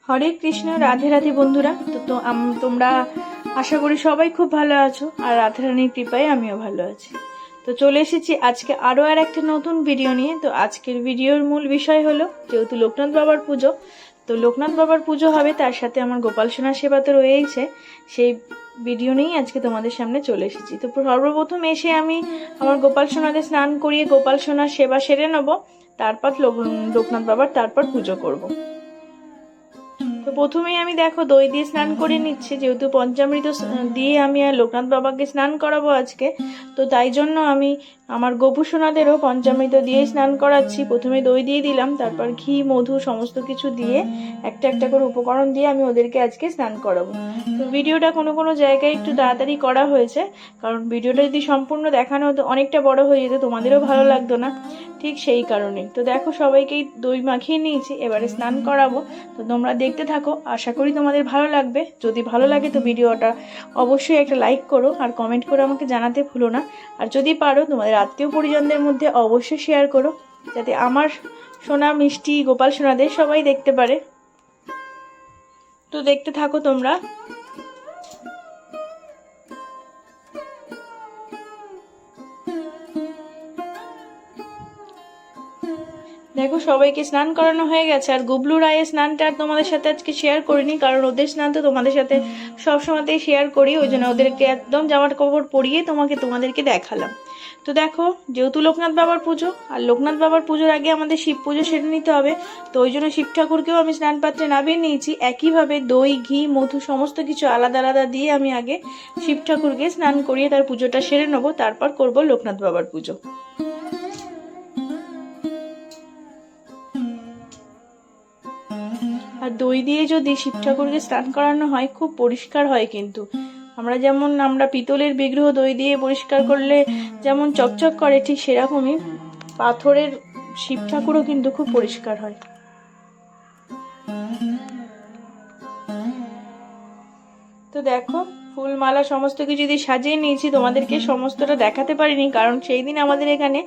হরে কৃষ্ণ, রাধে রাধে বন্ধুরা। তোমরা আশা করি সবাই খুব ভালো আছো, আর রাধারানীর কৃপায় আমিও ভালো আছি। তো চলে এসেছি আজকে আরও একটা নতুন ভিডিও নিয়ে। তো আজকের ভিডিওর মূল বিষয় হলো, যেহেতু লোকনাথ বাবার পুজো, তো লোকনাথ বাবার পুজো হবে, তার সাথে আমার গোপাল সোনার সেবা তো রয়েইছে। সেই ভিডিও নিয়েই আজকে তোমাদের সামনে চলে এসেছি। তো সর্বপ্রথম এসে আমি আমার গোপাল সোনাদের স্নান করিয়ে গোপাল সোনার সেবা সেরে নেবো, তারপর লোকনাথ বাবার তারপর পুজো করব। তো প্রথমেই আমি দেখো দই দিয়ে স্নান করে নিচ্ছি, যেহেতু পঞ্চামৃত দিয়ে আমি আর লোকনাথ বাবাকে স্নান করাবো আজকে। তো তাই জন্য আমি আমার গোপু সোনাদেরও পঞ্চামৃত দিয়ে স্নান করাচ্ছি। প্রথমে দই দিয়ে দিলাম, তারপর ঘি, মধু সমস্ত কিছু দিয়ে একটা একটা করে উপকরণ দিয়ে আমি ওদেরকে আজকে স্নান করাবো। তো ভিডিওটা কোনো কোনো জায়গায় একটু তাড়াতাড়ি করা হয়েছে, কারণ ভিডিওটা যদি সম্পূর্ণ দেখানো হতো অনেকটা বড় হয়ে যেত, তোমাদেরও ভালো লাগতো না, ঠিক সেই কারণে। তো দেখো সবাইকেই দই মাখিয়ে নিয়েছি, এবারে স্নান করাবো। তো তোমরা দেখতে থাকো, আশা করি তোমাদের ভালো লাগবে। যদি ভালো লাগে তো ভিডিওটা অবশ্যই একটা লাইক করো, আর কমেন্ট করে আমাকে জানাতে ভুলো না। আর যদি পারো তোমাদের আত্মীয় পরিজনদের মধ্যে অবশ্যই শেয়ার করো, যাতে আমার সোনা মিষ্টি গোপাল সোনাদের সবাই দেখতে পারে। তো দেখতে থাকো তোমরা। দেখো সবাইকে স্নান করানো হয়ে গেছে, আর গুবলু রায়ের স্নানটা আর তোমাদের সাথে আজকে শেয়ার করিনি, কারণ ওদের স্নান তো তোমাদের সাথে সবসময়তেই শেয়ার করি, ওই জন্য ওদেরকে একদম জামার কাপড় পরিয়ে তোমাদেরকে দেখালাম। তো দেখো, যেহেতু লোকনাথ বাবার পুজো, আর লোকনাথ বাবার পুজোর আগে আমাদের শিব পুজো সেরে নিতে হবে, তো ওই জন্য শিব ঠাকুরকেও আমি স্নান পাত্রে নামিয়ে নিয়েছি। একইভাবে দই, ঘি, মধু সমস্ত কিছু আলাদা আলাদা দিয়ে আমি আগে শিব ঠাকুরকে স্নান করিয়ে তার পুজোটা সেরে নেবো, তারপর করব লোকনাথ বাবার পুজো। আর দই দিয়ে যদি শিব ঠাকুরকে স্নান করানো হয় খুব পরিষ্কার হয়, কিন্তু আমরা পিতলের বিগ্রহ দই দিয়ে পরিষ্কার করলে যেমন চকচক করে, ঠিক সেরকমই পাথরের শিব ঠাকুরও কিন্তু খুব পরিষ্কার হয়। তো দেখো ফুল মালা সমস্ত কিছু দিয়ে সাজিয়ে নিয়েছি, তোমাদেরকে সমস্তটা দেখাতে পারিনি, কারণ সেই দিন আমাদের এখানে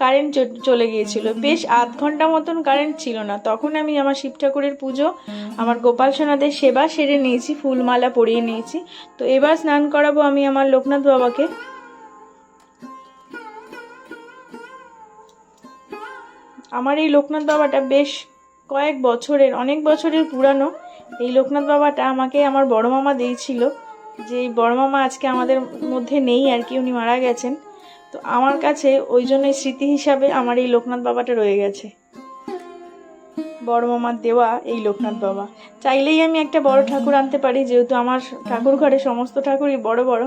কারেন্ট চলে গিয়েছিল, বেশ আধ ঘন্টা মতন কারেন্ট ছিল না। তখন আমি আমার শিব ঠাকুরের পুজো, আমার গোপাল সোনাদের সেবা সেরে নিয়েছি, ফুল মালা পরিয়ে নিয়েছি। তো এবার স্নান করাবো আমি আমার লোকনাথ বাবাকে। আমার এই লোকনাথ বাবাটা বেশ অনেক বছরের পুরানো। এই লোকনাথ বাবাটা আমাকে আমার বড় মামা দিয়েছিল, যে বড় মামা আজকে আমাদের মধ্যে নেই আর কি, উনি মারা গেছেন। তো আমার কাছে ওই জন্য স্মৃতি হিসাবে আমার এই লোকনাথ বাবাটা রয়ে গেছে, বড় মামার দেওয়া এই লোকনাথ বাবা। চাইলেই আমি একটা বড় ঠাকুর আনতে পারি, যেহেতু আমার ঠাকুর ঘরে সমস্ত ঠাকুরই বড় বড়,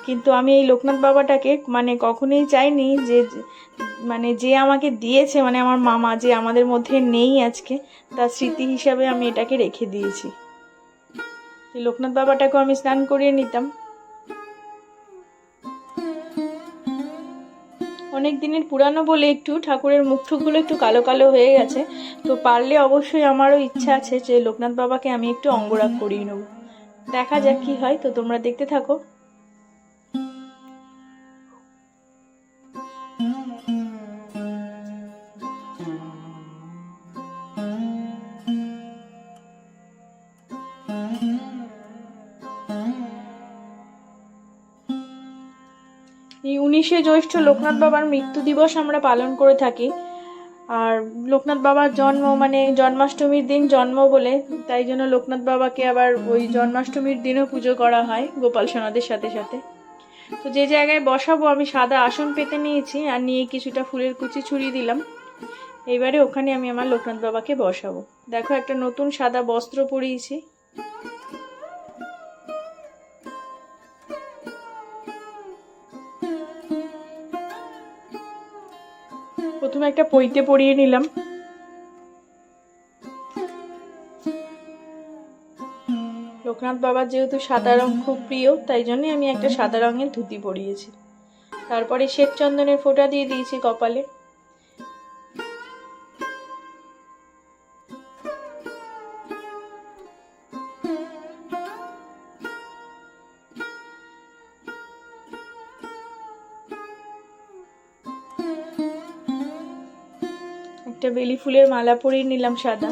কিন্তু আমি এই লোকনাথ বাবাটাকে কখনোই চাইনি যে আমাকে দিয়েছে, আমার মামা যে আমাদের মধ্যে নেই আজকে, তার স্মৃতি হিসাবে আমি এটাকে রেখে দিয়েছি। এই লোকনাথ বাবাটাকেও আমি স্নান করিয়ে নিতাম। অনেক দিনের পুরানো বলে একটু ঠাকুরের মুখটুকগুলো একটু কালো কালো হয়ে গেছে। তো পারলে অবশ্যই আমারও ইচ্ছা আছে যে লোকনাথ বাবাকে আমি একটু অঙ্গরাগ করিয়ে নেব, দেখা যাক কি হয়। তো তোমরা দেখতে থাকো। এই 19শে জ্যৈষ্ঠ লোকনাথ বাবার মৃত্যু দিবস আমরা পালন করে থাকি। আর লোকনাথ বাবার জন্ম জন্মাষ্টমীর দিন জন্ম বলে, তাই জন্য লোকনাথ বাবাকে আবার ওই জন্মাষ্টমীর দিনও পুজো করা হয় গোপাল সোনাদের সাথে সাথে। তো যে জায়গায় বসাবো আমি সাদা আসন পেতে নিয়েছি, আর নিয়ে কিছুটা ফুলের কুচি ছড়িয়ে দিলাম। এইবারে ওখানে আমি আমার লোকনাথ বাবাকে বসাবো। দেখো একটা নতুন সাদা বস্ত্র পরিয়েছি। প্রথমে একটা পৈতে পরিয়ে নিলাম। লোকনাথ বাবার যেহেতু সাদা রং খুব প্রিয়, তাই জন্যই আমি একটা সাদা রঙের ধুতি পরিয়েছি। তারপরে শ্বেত চন্দনের ফোঁটা দিয়ে দিয়েছি কপালে। একটা বেলি ফুলের মালা পরিয়ে নিলাম সাদা।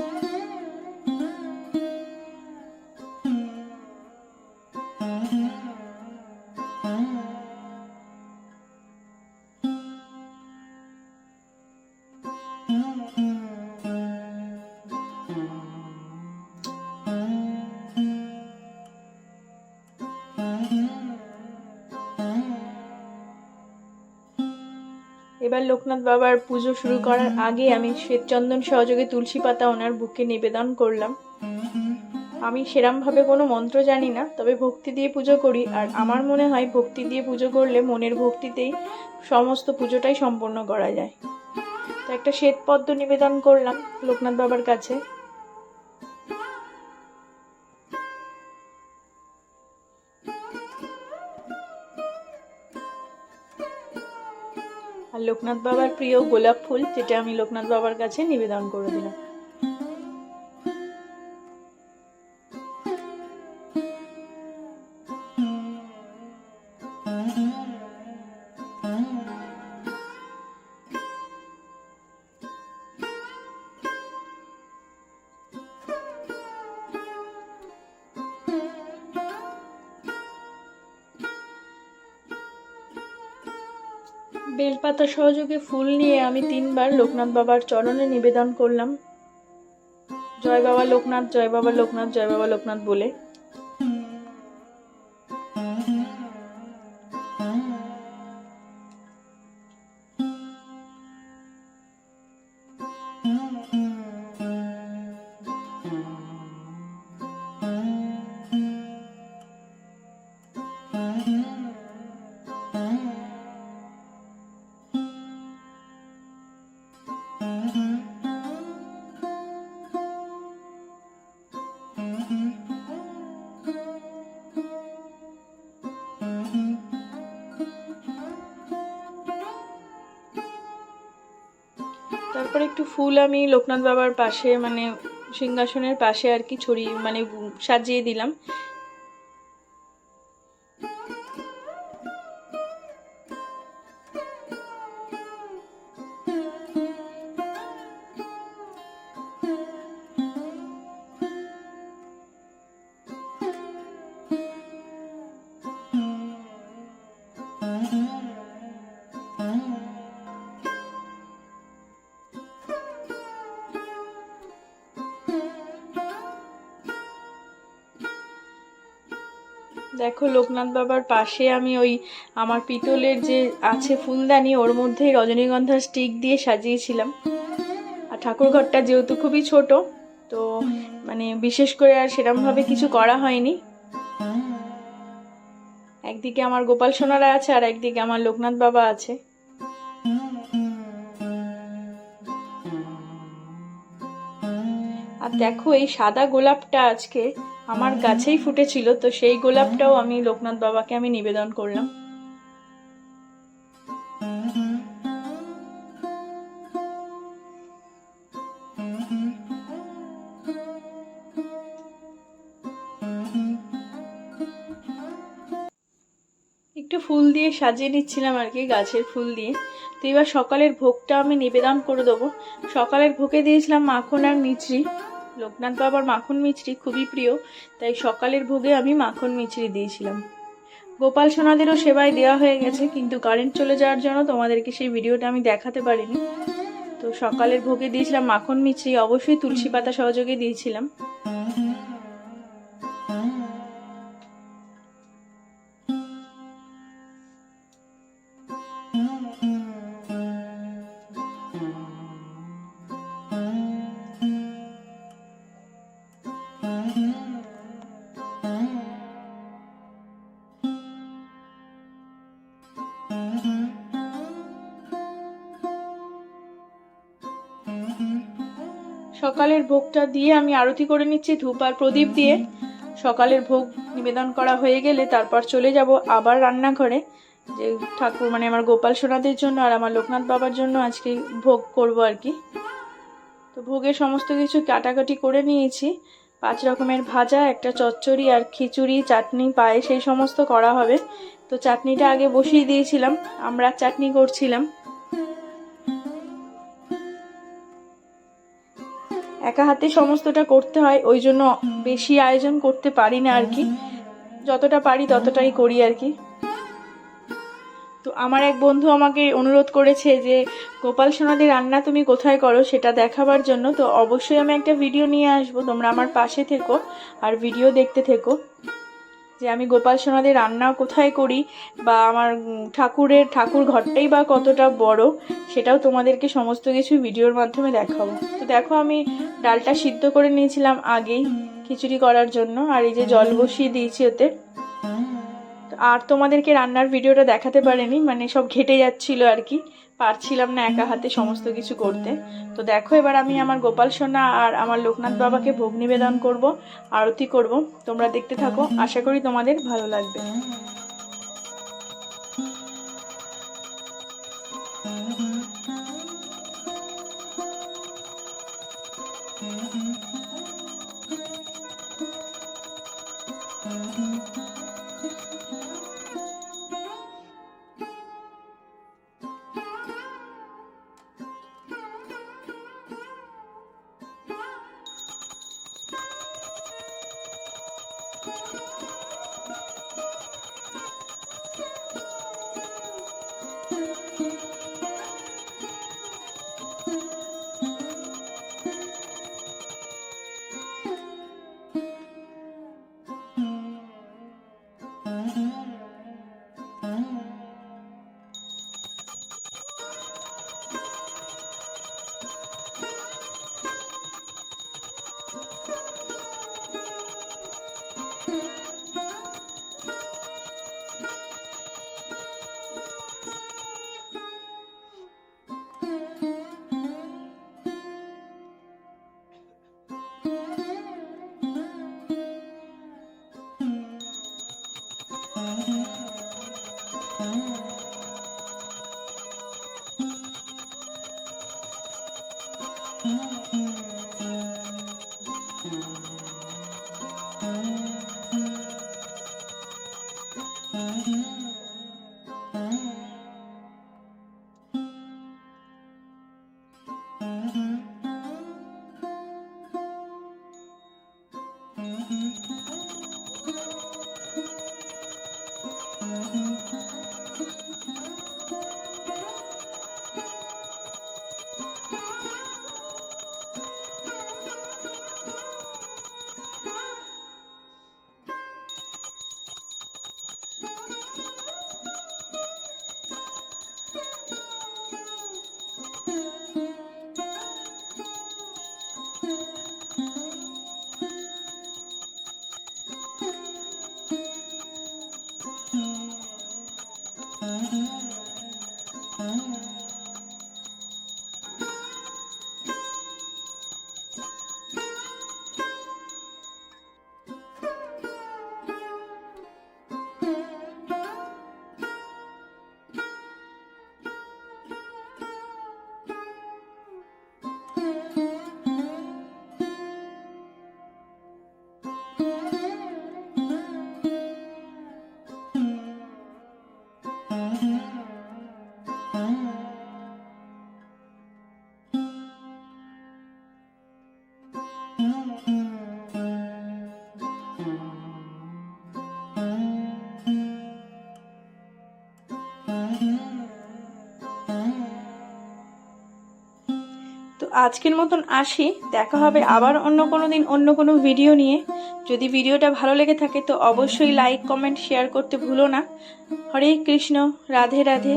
এবার লোকনাথ বাবার পুজো শুরু করার আগে আমি শ্বেতচন্দন সহযোগে তুলসী পাতা ওনার বুকে নিবেদন করলাম। আমি সেরমভাবে কোনো মন্ত্র জানি না, তবে ভক্তি দিয়ে পুজো করি, আর আমার মনে হয় ভক্তি দিয়ে পুজো করলে মনের ভক্তিতেই সমস্ত পুজোটাই সম্পন্ন করা যায়। তো একটা শ্বেতপদ্ম নিবেদন করলাম লোকনাথ বাবার কাছে। আর লোকনাথ বাবার প্রিয় গোলাপ ফুল, যেটা আমি লোকনাথ বাবার কাছে নিবেদন করে দিলাম। বেলপাতা সহযোগে ফুল নিয়ে আমি 3 বার লোকনাথ বাবার চরণে নিবেদন করলাম, জয় বাবা লোকনাথ, জয় বাবা লোকনাথ, জয় বাবা লোকনাথ বলে। তারপরে একটু ফুল আমি লোকনাথ বাবার পাশে, মানে সিংহাসনের পাশে আর কি ছড়িয়ে, মানে সাজিয়ে দিলাম। দেখো লোকনাথ বাবার পাশে আমি ওই আমার পিতলের যে আছে ফুলদানি, ওর মধ্যেই রজনীগন্ধার স্টিক দিয়ে সাজিয়েছিলাম। আর ঠাকুরঘরটা যেহেতু খুবই ছোট, তো মানে বিশেষ করে আর সেরকমভাবে কিছু করা হয়নি। একদিকে আমার গোপাল সোনারা আছে আর একদিকে আমার লোকনাথ বাবা আছে। আর দেখো এই সাদা গোলাপটা আজকে আমার গাছেই ফুটেছিল, তো সেই গোলাপটাও আমি লোকনাথ বাবাকে আমি নিবেদন করলাম। একটু ফুল দিয়ে সাজিয়ে নিচ্ছিলাম আর কি, গাছের ফুল দিয়ে। তো এবার সকালের ভোগটা আমি নিবেদন করে দেবো। সকালের ভোগে দিয়েছিলাম মাখন আর মিছরি। লোকনাথ বাবার মাখন মিছরি খুবই প্রিয়, তাই সকালের ভোগে আমি মাখন মিছরি দিয়েছিলাম। গোপাল সোনাদেরও সেবায় দেওয়া হয়ে গেছে, কিন্তু কারেন্ট চলে যাওয়ার জন্য তোমাদেরকে সেই ভিডিওটা আমি দেখাতে পারিনি। তো সকালের ভোগে দিয়েছিলাম মাখন মিছরি, অবশ্যই তুলসী পাতা সহযোগে দিয়েছিলাম। সকালের ভোগটা দিয়ে আমি আরতি করে নিচ্ছি ধূপ আর প্রদীপ দিয়ে। সকালের ভোগ নিবেদন করা হয়ে গেলে তারপর চলে যাব আবার রান্নাঘরে, যে ঠাকুর মানে আমার গোপাল সোনাদের জন্য আর আমার লোকনাথ বাবার জন্য আজকে ভোগ করব আর কি। তো ভোগের সমস্ত কিছু কাটাকাটি করে নিয়েছি। 5 রকমের ভাজা, একটা চচ্চড়ি আর খিচুড়ি, চাটনি, পায়েস এই সমস্ত করা হবে। তো চাটনিটা আগে বসিয়ে দিয়েছিলাম, আমরা চাটনি করছিলাম। একা হাতে সমস্তটা করতে হয়, ওই জন্য বেশি আয়োজন করতে পারি না আর কি, যতটা পারি ততটাই করি আর কি। তো আমার এক বন্ধু আমাকে অনুরোধ করেছে যে গোপাল সোনাদের রান্না তুমি কোথায় করো সেটা দেখাবার জন্য। তো অবশ্যই আমি একটা ভিডিও নিয়ে আসবো, তোমরা আমার পাশে থেকো আর ভিডিও দেখতে থেকো। যে আমি গোপাল সোনাদের রান্না কোথায় করি বা আমার ঠাকুর ঘরটাই বা কতটা বড়, সেটাও তোমাদেরকে সমস্ত কিছু ভিডিওর মাধ্যমে দেখাবো। তো দেখো আমি ডালটা সিদ্ধ করে নিয়েছিলাম আগেই খিচুড়ি করার জন্য, আর এই যে জল বসিয়ে দিয়েছি ওতে। আর তোমাদেরকে রান্নার ভিডিওটা দেখাতে পারিনি, মানে সব ঘেটে যাচ্ছিল আর কি, পারছিলাম না একা হাতে সমস্ত কিছু করতে। তো দেখো এবার আমি আমার গোপাল সোনা আর আমার লোকনাথ বাবাকে ভোগ নিবেদন করব, আরতি করব। তোমরা দেখতে থাকো, আশা করি তোমাদের ভালো লাগবে। তো আজকের মতন আসি, দেখা হবে আবার অন্য কোনো দিন অন্য কোনো ভিডিও নিয়ে। যদি ভিডিওটা ভালো লেগে থাকে তো অবশ্যই লাইক কমেন্ট শেয়ার করতে ভুলো না। হরে কৃষ্ণ, রাধে রাধে।